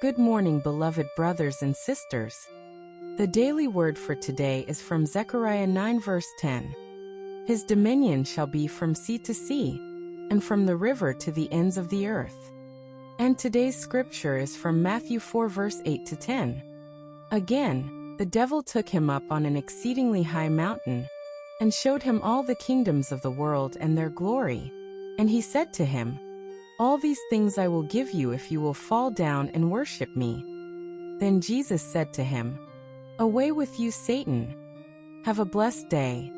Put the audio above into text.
Good morning, beloved brothers and sisters. The daily word for today is from Zechariah 9 verse 10. His dominion shall be from sea to sea, and from the river to the ends of the earth. And today's scripture is from Matthew 4 verse 8 to 10. Again, the devil took him up on an exceedingly high mountain, and showed him all the kingdoms of the world and their glory. And he said to him, All these things I will give you if you will fall down and worship me. Then Jesus said to him, Away with you, Satan. Have a blessed day.